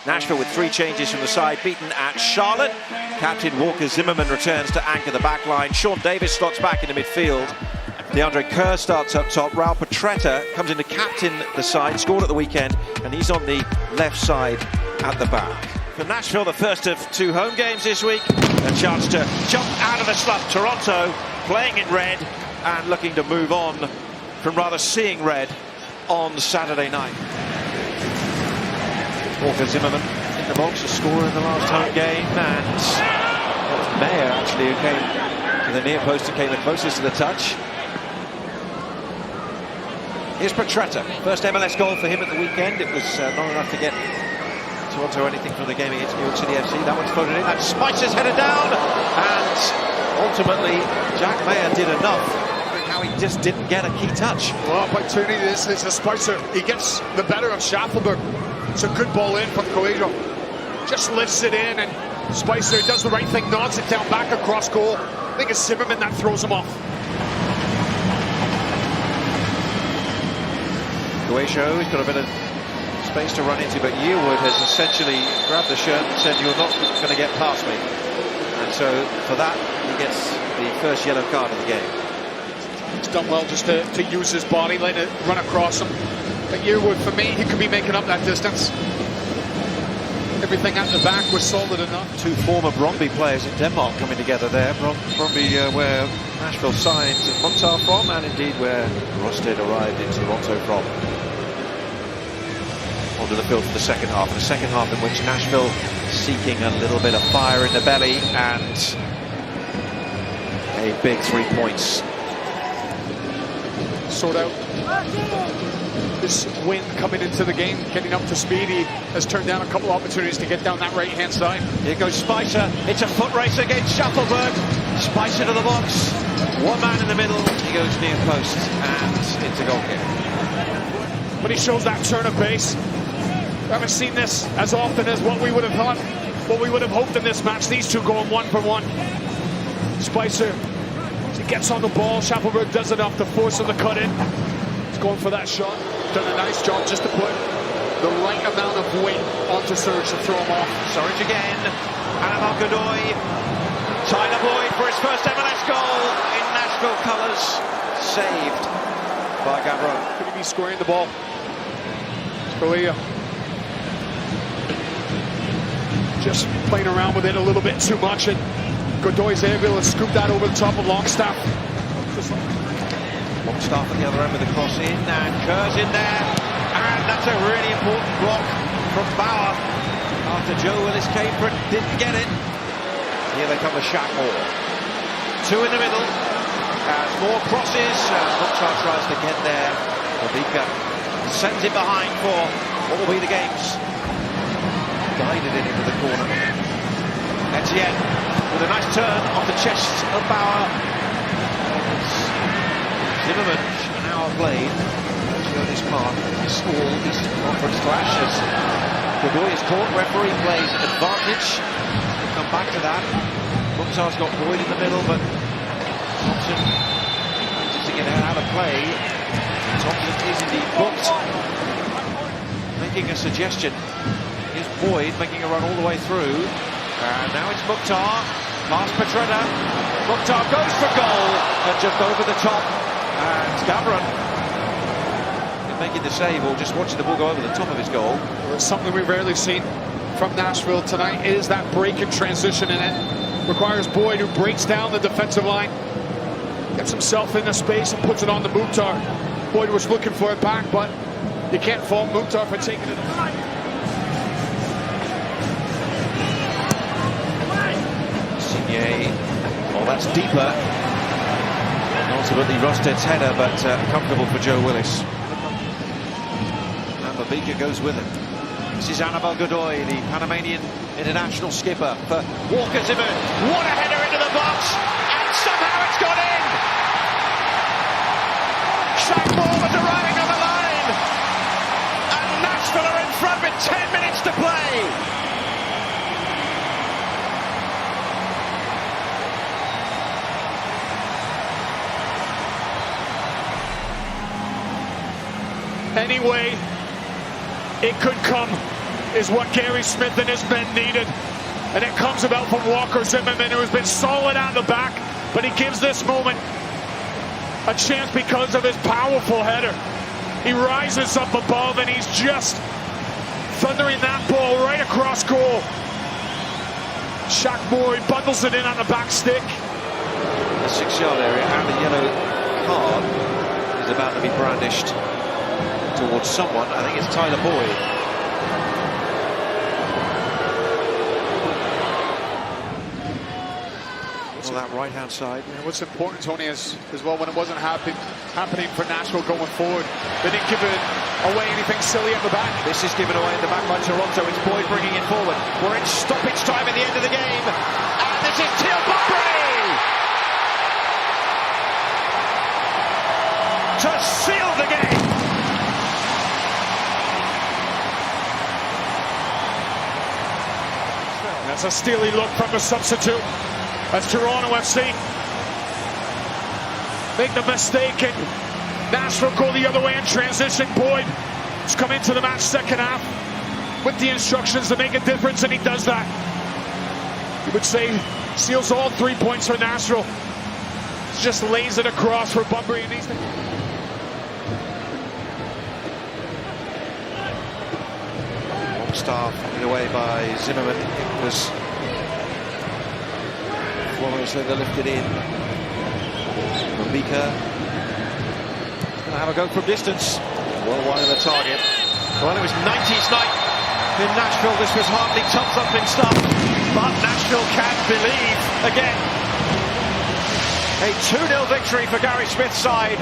Nashville with 3 changes from the side, beaten at Charlotte. Captain Walker Zimmerman returns to anchor the back line. Sean Davis slots back into midfield. DeAndre Kerr starts up top. Raul Petretta comes in to captain the side, scored at the weekend, and he's on the left side at the back. For Nashville, the first of 2 home games this week. A chance to jump out of the slump. Toronto playing in red and looking to move on from rather seeing red on Saturday night. Walker Zimmerman in the box, a scorer in the last home game, and that was Mayer actually who came to the near post and came the closest to the touch. Here's Petretta, first MLS goal for him at the weekend. It was not enough to get Toronto anything from the game against New York City FC. That one's floated in, and Spicer's headed down, and ultimately Jack Mayer did enough. How he just didn't get a key touch. Well, opportunity, this is a Spicer. He gets the better of Schaffelberg. It's a good ball in from Coelho. Just lifts it in, and Spicer does the right thing, nods it down back across goal. I think it's Zimmerman that throws him off. Coelho, he's got a bit of space to run into, but Yearwood has essentially grabbed the shirt and said, "You're not going to get past me." And so for that, he gets the first yellow card of the game. He's done well just to use his body, let it run across him. But Yearwood, for me, he could be making up that distance. Everything at the back was solid enough. 2 former Brøndby players in Denmark coming together there. Brøndby, where Nashville signed Mukhtar from, and indeed where Rosted arrived in Toronto from. Onto the field for the second half. The second half in which Nashville seeking a little bit of fire in the belly, and a big 3 points. Sort out this wind coming into the game, getting up to speed. He has turned down a couple opportunities to get down that right-hand side. Here goes Spicer. It's a foot race against Schaffelberg. Spicer to the box. One man in the middle. He goes near post, and it's a goal kick. But he shows that turn of pace. We haven't seen this as often as what we would have thought, what we would have hoped in this match. These two going 1-for-1. Spicer, as he gets on the ball, Schaffelberg does enough to force him to cut in. He's going for that shot. Done a nice job just to put the right amount of weight onto Surge to throw him off. Surge again. Annabelle Godoy. Tyler Boyd for his first MLS goal in Nashville colours. Saved by Gavron. Could he be squaring the ball? Scalia. Just playing around with it a little bit too much, and Godoy's able to scoop that over the top of Longstaff. Longstaff at the other end with the cross in, and Kerr's in there, and that's a really important block from Bauer after Joe Willis came for it, didn't get it. Here they come with Shackmore. 2 in the middle, as more crosses, Mukhtar tries to get there. Babika sends it behind for what will be the game's. Guided it into the corner. Etienne with a nice turn off the chest of Bauer. Zimmerman, an hour played, shown his mark. This all Eastern Conference clash as Godoy is caught. Referee plays advantage. We'll come back to that. Mukhtar's got Boyd in the middle, but Thompson manages to get out of play. Thompson is indeed booked. Making a suggestion. Here's Boyd making a run all the way through. And now it's Mukhtar. Past Petretta. Mukhtar goes for goal. And just over the top. And Gavron making the save, or just watching the ball go over the top of his goal. It's something we've rarely seen from Nashville tonight is that break and transition, and it requires Boyd, who breaks down the defensive line, gets himself into space and puts it on to Mukhtar. Boyd was looking for it back, but you can't fault Mukhtar for taking it. Signé, well, that's deeper. Ultimately Rosted's header, but comfortable for Joe Willis. And Babika goes with him. This is Annabelle Godoy, the Panamanian international skipper for Walker Zimmerman. What a header into the box, and somehow it's gone in! Shackmore was arriving on the line, and Nashville are in front with 10 minutes to play. Anyway, it could come. is what Gary Smith and his men needed. And it comes about from Walker Zimmerman, who has been solid at the back, but he gives this moment a chance because of his powerful header. He rises up above and he's just thundering that ball right across goal. Shaq Moore, he bundles it in on the back stick. The 6-yard area, and the yellow card is about to be brandished towards someone. I think it's Tyler Boyd. That right-hand side. Yeah, what's important, Tony, is as well, when it wasn't happening for Nashville going forward, they didn't give away anything silly at the back. This is given away at the back by Toronto. It's Boyd bringing it forward. We're in stoppage time at the end of the game, and this is Teal Bunbury to seal the game. That's a steely look from the substitute. As Toronto FC make the mistake and Nashville go the other way in transition. Boyd has come into the match second half with the instructions to make a difference, and he does that. You would say seals all 3 points for Nashville. Just lays it across for Bunbury. And Longstaff handed away by Zimmerman. It was Flores that lifted in. Mabika going to have a go from distance. Well wide of the target. Well, it was 90s night in Nashville. This was hardly tough-thumping stuff, but Nashville can believe again. A 2-0 victory for Gary Smith's side.